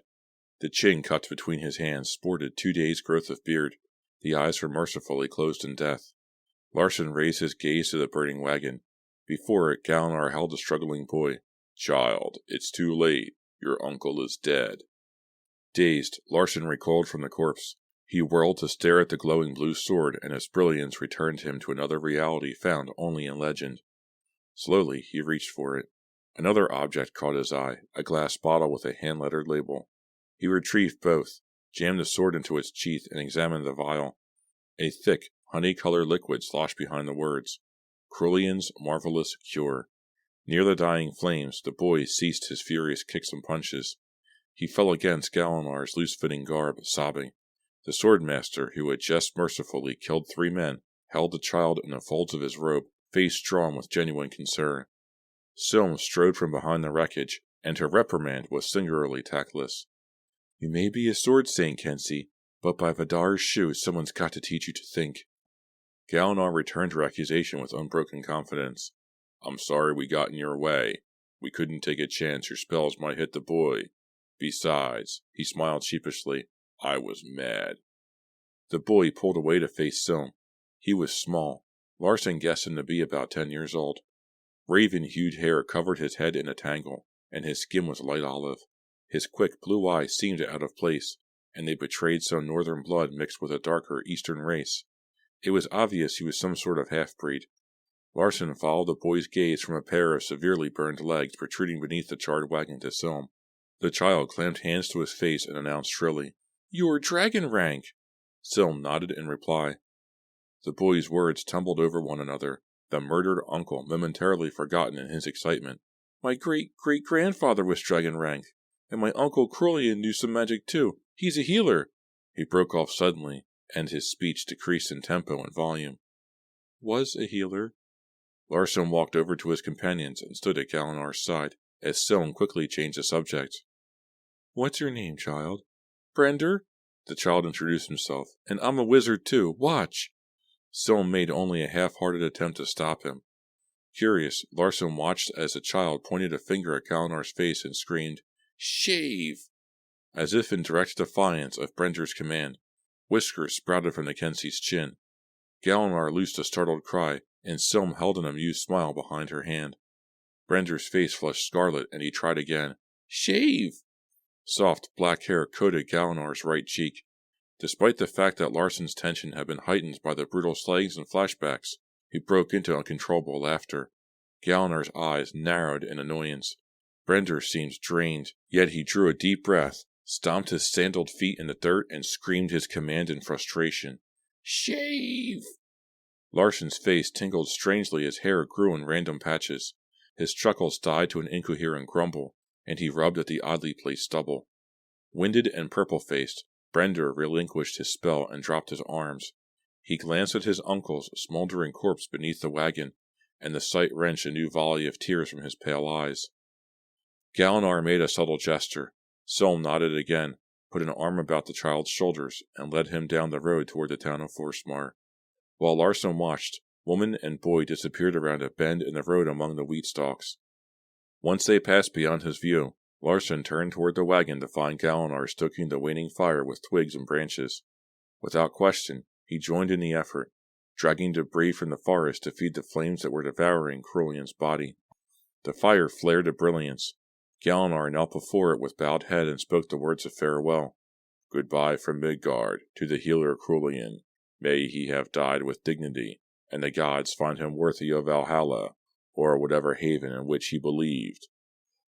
The chin cut between his hands sported 2 days' growth of beard. The eyes were mercifully closed in death. Larson raised his gaze to the burning wagon. Before it, Galinar held the struggling boy. Child, it's too late. Your uncle is dead. Dazed, Larson recoiled from the corpse. He whirled to stare at the glowing blue sword, and its brilliance returned him to another reality found only in legend. Slowly, he reached for it. Another object caught his eye, a glass bottle with a hand-lettered label. He retrieved both, jammed the sword into its sheath, and examined the vial. A thick, honey-colored liquid sloshed behind the words, Crullian's Marvelous Cure. Near the dying flames, the boy ceased his furious kicks and punches. He fell against Galinar's loose-fitting garb, sobbing. The swordmaster, who had just mercifully killed 3 men, held the child in the folds of his robe, face drawn with genuine concern. Silm strode from behind the wreckage, and her reprimand was singularly tactless. You may be a sword saint, Kenzie, but by Vidar's shoe someone's got to teach you to think. Galinar returned her accusation with unbroken confidence. I'm sorry we got in your way. We couldn't take a chance your spells might hit the boy. Besides, he smiled sheepishly, I was mad. The boy pulled away to face Silm. He was small. Larson guessed him to be about 10 years old. Raven-hued hair covered his head in a tangle, and his skin was light olive. His quick blue eyes seemed out of place, and they betrayed some northern blood mixed with a darker eastern race. It was obvious he was some sort of half-breed. Larson followed the boy's gaze from a pair of severely burned legs protruding beneath the charred wagon to Silm. The child clamped hands to his face and announced shrilly, You're dragon rank! Silm nodded in reply. The boy's words tumbled over one another, the murdered uncle momentarily forgotten in his excitement. My great-great-grandfather was dragon rank, and my uncle Crullian knew some magic too. He's a healer. He broke off suddenly, and his speech decreased in tempo and volume. Was a healer. Larson walked over to his companions and stood at Galinar's side, as Silm quickly changed the subject. What's your name, child? Brender? The child introduced himself. And I'm a wizard too. Watch! Silm made only a half-hearted attempt to stop him. Curious, Larson watched as the child pointed a finger at Galinar's face and screamed, Shave! As if in direct defiance of Brender's command, whiskers sprouted from the Kenzie's chin. Galinar loosed a startled cry, and Silm held an amused smile behind her hand. Brender's face flushed scarlet, and he tried again. Shave! Soft black hair coated Galinar's right cheek. Despite the fact that Larson's tension had been heightened by the brutal slayings and flashbacks, he broke into uncontrollable laughter. Galinar's eyes narrowed in annoyance. Brender seemed drained, yet he drew a deep breath, stomped his sandaled feet in the dirt, and screamed his command in frustration. Shave! Larson's face tingled strangely as hair grew in random patches. His chuckles died to an incoherent grumble, and he rubbed at the oddly placed stubble. Winded and purple-faced, Brender relinquished his spell and dropped his arms. He glanced at his uncle's smoldering corpse beneath the wagon, and the sight wrenched a new volley of tears from his pale eyes. Galinar made a subtle gesture. Silm nodded again, put an arm about the child's shoulders, and led him down the road toward the town of Forsmar. While Larson watched, woman and boy disappeared around a bend in the road among the wheat stalks. Once they passed beyond his view, Larson turned toward the wagon to find Galinar stoking the waning fire with twigs and branches. Without question, he joined in the effort, dragging debris from the forest to feed the flames that were devouring Crullian's body. The fire flared to brilliance. Galinar knelt before it with bowed head and spoke the words of farewell. Goodbye from Midgard to the healer Crullian. May he have died with dignity, and the gods find him worthy of Valhalla, or whatever haven in which he believed.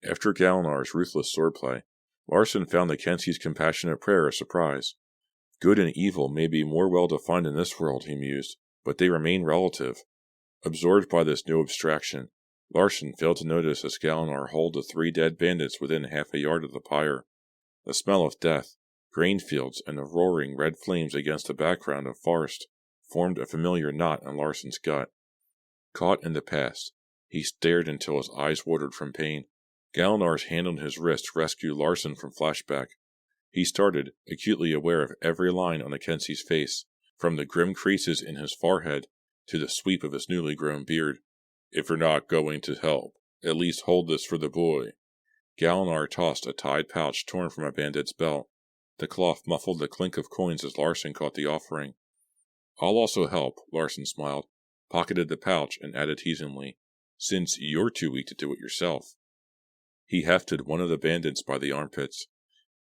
After Galinar's ruthless swordplay, Larson found the Kenzie's compassionate prayer a surprise. Good and evil may be more well defined in this world, he mused, but they remain relative. Absorbed by this new abstraction, Larson failed to notice as Galinar hauled the 3 dead bandits within half a yard of the pyre. The smell of death, grain fields, and the roaring red flames against a background of forest formed a familiar knot in Larson's gut. Caught in the past, he stared until his eyes watered from pain. Galinar's hand on his wrist rescued Larson from flashback. He started, acutely aware of every line on Mackenzie's face, from the grim creases in his forehead to the sweep of his newly grown beard. "If you're not going to help, at least hold this for the boy." Galinar tossed a tied pouch torn from a bandit's belt. The cloth muffled the clink of coins as Larson caught the offering. "I'll also help," Larson smiled, pocketed the pouch, and added teasingly, "since you're too weak to do it yourself." He hefted one of the bandits by the armpits.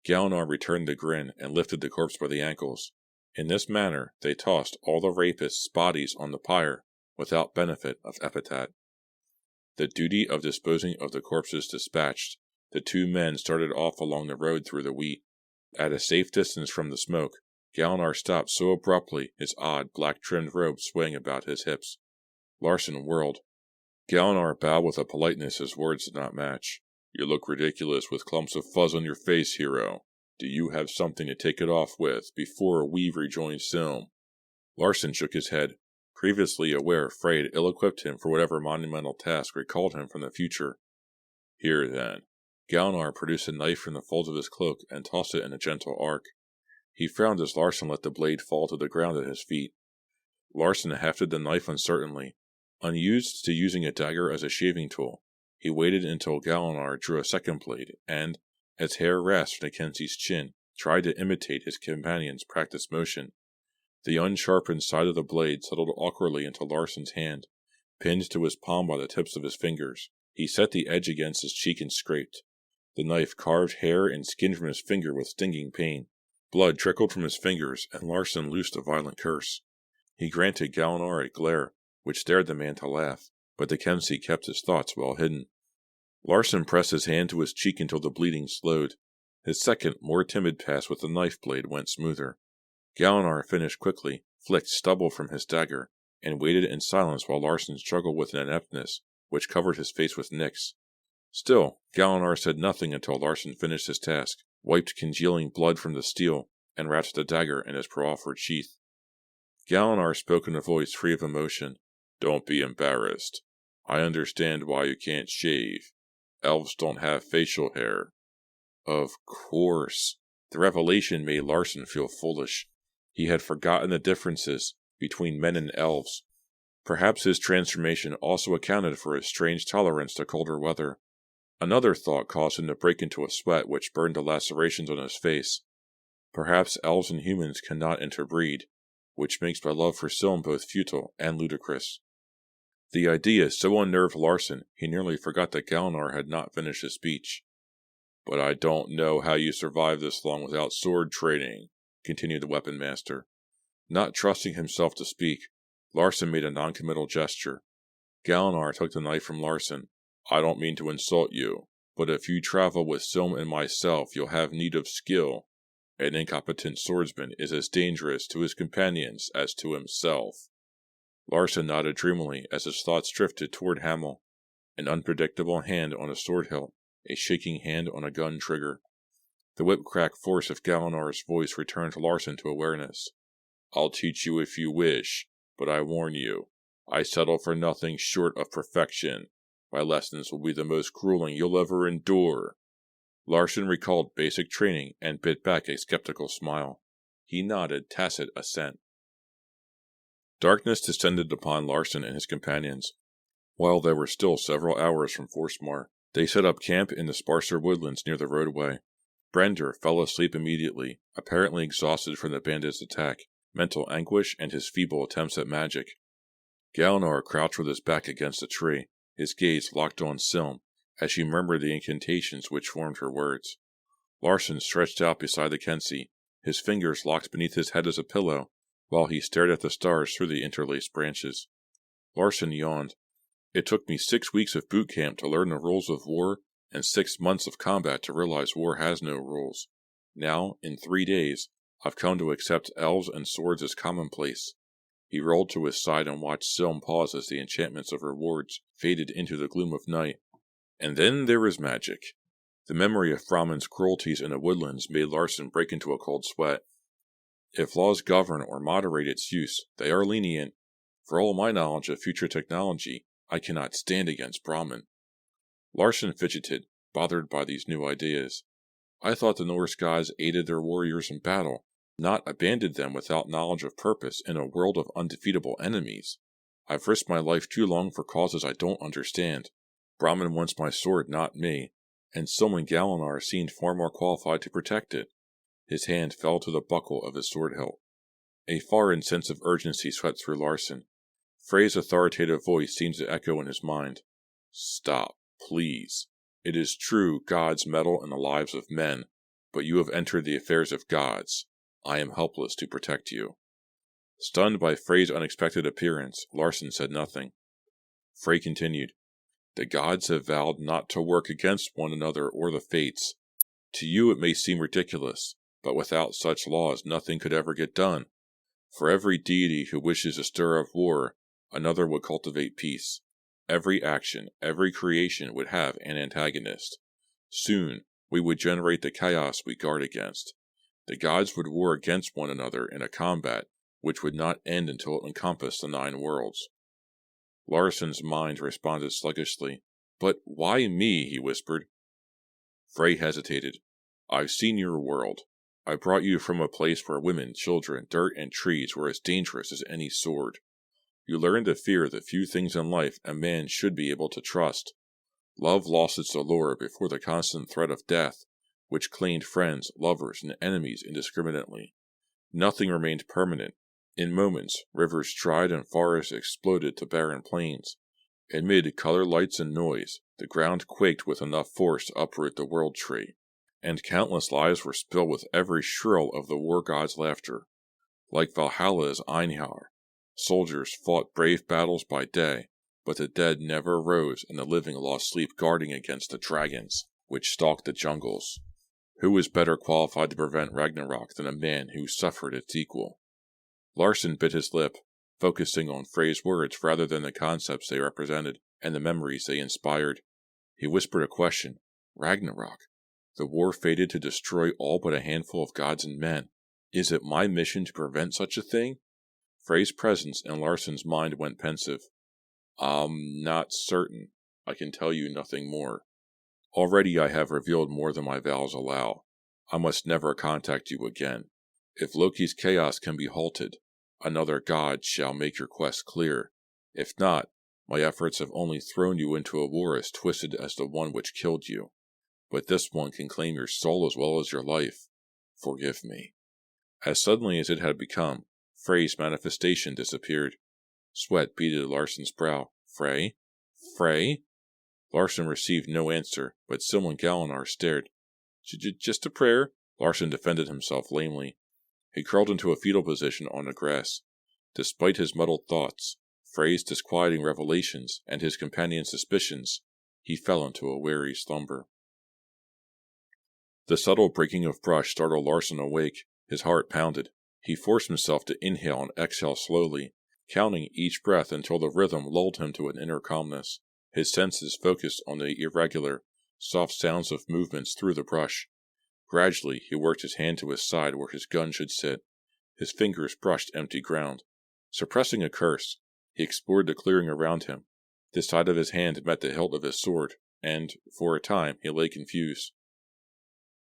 Galinar returned the grin and lifted the corpse by the ankles. In this manner they tossed all the rapists' bodies on the pyre, without benefit of epithet. The duty of disposing of the corpses dispatched, the 2 men started off along the road through the wheat. At a safe distance from the smoke, Galinar stopped so abruptly, his odd, black-trimmed robe swaying about his hips. Larson whirled. Galinar bowed with a politeness his words did not match. "You look ridiculous with clumps of fuzz on your face, hero. Do you have something to take it off with before we rejoin Silm?" Larson shook his head, previously aware Frey had ill-equipped him for whatever monumental task recalled him from the future. "Here, then." Galinar produced a knife from the folds of his cloak and tossed it in a gentle arc. He frowned as Larson let the blade fall to the ground at his feet. Larson hefted the knife uncertainly. Unused to using a dagger as a shaving tool, he waited until Galinar drew a second blade and, as hair rasped Mackenzie's chin, tried to imitate his companion's practiced motion. The unsharpened side of the blade settled awkwardly into Larson's hand, pinned to his palm by the tips of his fingers. He set the edge against his cheek and scraped. The knife carved hair and skin from his finger with stinging pain. Blood trickled from his fingers, and Larson loosed a violent curse. He granted Galinar a glare, which dared the man to laugh, but Mackenzie kept his thoughts well hidden. Larson pressed his hand to his cheek until the bleeding slowed. His second, more timid pass with the knife blade went smoother. Galinar finished quickly, flicked stubble from his dagger, and waited in silence while Larson struggled with an ineptness which covered his face with nicks. Still, Galinar said nothing until Larson finished his task, wiped congealing blood from the steel, and wrapped the dagger in his proffered sheath. Galinar spoke in a voice free of emotion. "Don't be embarrassed. I understand why you can't shave. Elves don't have facial hair." Of course. The revelation made Larson feel foolish. He had forgotten the differences between men and elves. Perhaps his transformation also accounted for his strange tolerance to colder weather. Another thought caused him to break into a sweat which burned the lacerations on his face. Perhaps elves and humans cannot interbreed, which makes my love for Silm both futile and ludicrous. The idea so unnerved Larson, he nearly forgot that Galinar had not finished his speech. "But I don't know how you survived this long without sword training," continued the weapon master. Not trusting himself to speak, Larson made a noncommittal gesture. Galinar took the knife from Larson. "I don't mean to insult you, but if you travel with Silm and myself, you'll have need of skill. An incompetent swordsman is as dangerous to his companions as to himself." Larson nodded dreamily as his thoughts drifted toward Hamel, an unpredictable hand on a sword hilt, a shaking hand on a gun trigger. The whip-crack force of Galinar's voice returned Larson to awareness. "I'll teach you if you wish, but I warn you, I settle for nothing short of perfection. My lessons will be the most grueling you'll ever endure." Larson recalled basic training and bit back a skeptical smile. He nodded tacit assent. Darkness descended upon Larson and his companions. While they were still several hours from Forsmar, they set up camp in the sparser woodlands near the roadway. Brender fell asleep immediately, apparently exhausted from the bandits' attack, mental anguish, and his feeble attempts at magic. Galinar crouched with his back against a tree, his gaze locked on Silm, as she murmured the incantations which formed her words. Larson stretched out beside the Kenzie, his fingers locked beneath his head as a pillow, while he stared at the stars through the interlaced branches. Larson yawned. "It took me 6 weeks of boot camp to learn the rules of war, and 6 months of combat to realize war has no rules. Now, in 3 days, I've come to accept elves and swords as commonplace. He rolled to his side and watched Silm pause as the enchantments of her wards faded into the gloom of night. And then there was magic. The memory of Brahmin's cruelties in the woodlands made Larsen break into a cold sweat. If laws govern or moderate its use, they are lenient. For all my knowledge of future technology, I cannot stand against Brahmin. Larsen fidgeted, bothered by these new ideas. I thought the Norse gods aided their warriors in battle, not abandoned them without knowledge of purpose in a world of undefeatable enemies. I've risked my life too long for causes I don't understand. Brahmin wants my sword, not me, and Silman Galinar seemed far more qualified to protect it. His hand fell to the buckle of his sword hilt. A foreign sense of urgency swept through Larsen. Frey's authoritative voice seemed to echo in his mind. Stop, please. It is true gods meddle in the lives of men, but you have entered the affairs of gods. I am helpless to protect you. Stunned by Frey's unexpected appearance, Larsen said nothing. Frey continued. The gods have vowed not to work against one another or the fates. To you it may seem ridiculous, but without such laws nothing could ever get done. For every deity who wishes a stir of war, another would cultivate peace. Every action, every creation would have an antagonist. Soon, we would generate the chaos we guard against. The gods would war against one another in a combat which would not end until it encompassed the 9 worlds. Larsen's mind responded sluggishly. But why me? He whispered. Frey hesitated. I've seen your world. I brought you from a place where women, children, dirt, and trees were as dangerous as any sword. You learned to fear the few things in life a man should be able to trust. Love lost its allure before the constant threat of death, which claimed friends, lovers, and enemies indiscriminately. Nothing remained permanent. In moments, rivers dried and forests exploded to barren plains. Amid color, lights, and noise, the ground quaked with enough force to uproot the world tree, and countless lives were spilled with every shrill of the war god's laughter. Like Valhalla's Einhaar, soldiers fought brave battles by day, but the dead never rose and the living lost sleep guarding against the dragons which stalked the jungles. Who was better qualified to prevent Ragnarok than a man who suffered its equal? Larsen bit his lip, focusing on Frey's words rather than the concepts they represented and the memories they inspired. He whispered a question. Ragnarok. The war fated to destroy all but a handful of gods and men. Is it my mission to prevent such a thing? Frey's presence in Larsen's mind went pensive. Not certain. I can tell you nothing more. Already I have revealed more than my vows allow. I must never contact you again. If Loki's chaos can be halted, another god shall make your quest clear. If not, my efforts have only thrown you into a war as twisted as the one which killed you. But this one can claim your soul as well as your life. Forgive me. As suddenly as it had become, Frey's manifestation disappeared. Sweat beaded Larsen's brow. Frey? Frey? Larsen received no answer, but Silman Galinar stared. Just a prayer? Larsen defended himself lamely. He crawled into a fetal position on the grass. Despite his muddled thoughts, Frey's disquieting revelations, and his companion's suspicions, he fell into a weary slumber. The subtle breaking of brush startled Larsen awake. His heart pounded. He forced himself to inhale and exhale slowly, counting each breath until the rhythm lulled him to an inner calmness. His senses focused on the irregular, soft sounds of movements through the brush. Gradually, he worked his hand to his side where his gun should sit. His fingers brushed empty ground. Suppressing a curse, he explored the clearing around him. The side of his hand met the hilt of his sword, and, for a time, he lay confused.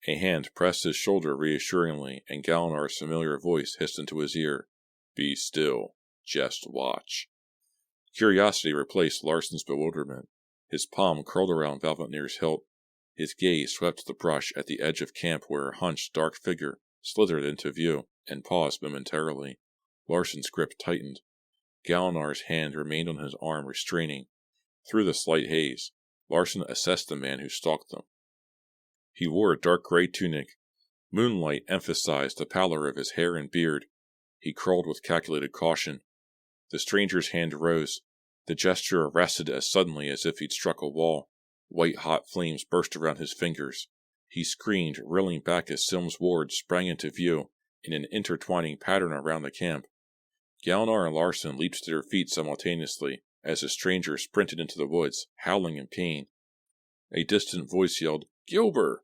A hand pressed his shoulder reassuringly, and Galinar's familiar voice hissed into his ear. Be still. Just watch. Curiosity replaced Larsen's bewilderment. His palm curled around Valvatnir's hilt. His gaze swept the brush at the edge of camp where a hunched dark figure slithered into view, and paused momentarily. Larsen's grip tightened. Galinar's hand remained on his arm, restraining. Through the slight haze, Larsen assessed the man who stalked them. He wore a dark gray tunic. Moonlight emphasized the pallor of his hair and beard. He crawled with calculated caution. The stranger's hand rose. The gesture arrested as suddenly as if he'd struck a wall. White-hot flames burst around his fingers. He screamed, reeling back as Silm's ward sprang into view in an intertwining pattern around the camp. Galinar and Larson leaped to their feet simultaneously as the stranger sprinted into the woods, howling in pain. A distant voice yelled, "Gilbert!"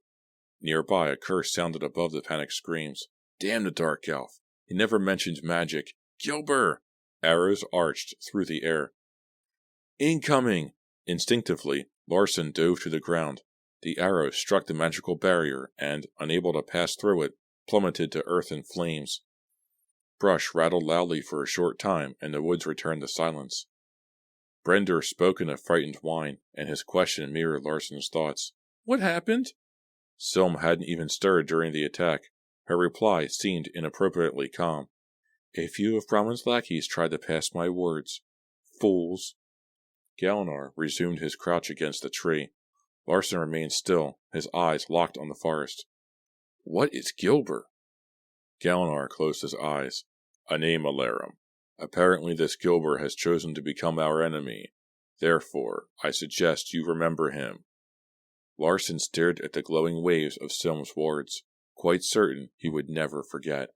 Nearby, a curse sounded above the panicked screams. "Damn the Dark Elf! He never mentioned magic! Gilbert!" Arrows arched through the air. "Incoming!" Instinctively, Larson dove to the ground. The arrow struck the magical barrier and, unable to pass through it, plummeted to earth in flames. Brush rattled loudly for a short time, and the woods returned to silence. Brender spoke in a frightened whine, and his question mirrored Larson's thoughts. "What happened?" Silm hadn't even stirred during the attack. Her reply seemed inappropriately calm. "A few of Brahman's lackeys tried to pass my words. Fools!" Galinar resumed his crouch against the tree. Larson remained still, his eyes locked on the forest. "What is Gilbert?" Galinar closed his eyes. "A name, Alarum. Apparently this Gilbert has chosen to become our enemy. Therefore, I suggest you remember him." Larson stared at the glowing waves of Silm's words, quite certain he would never forget.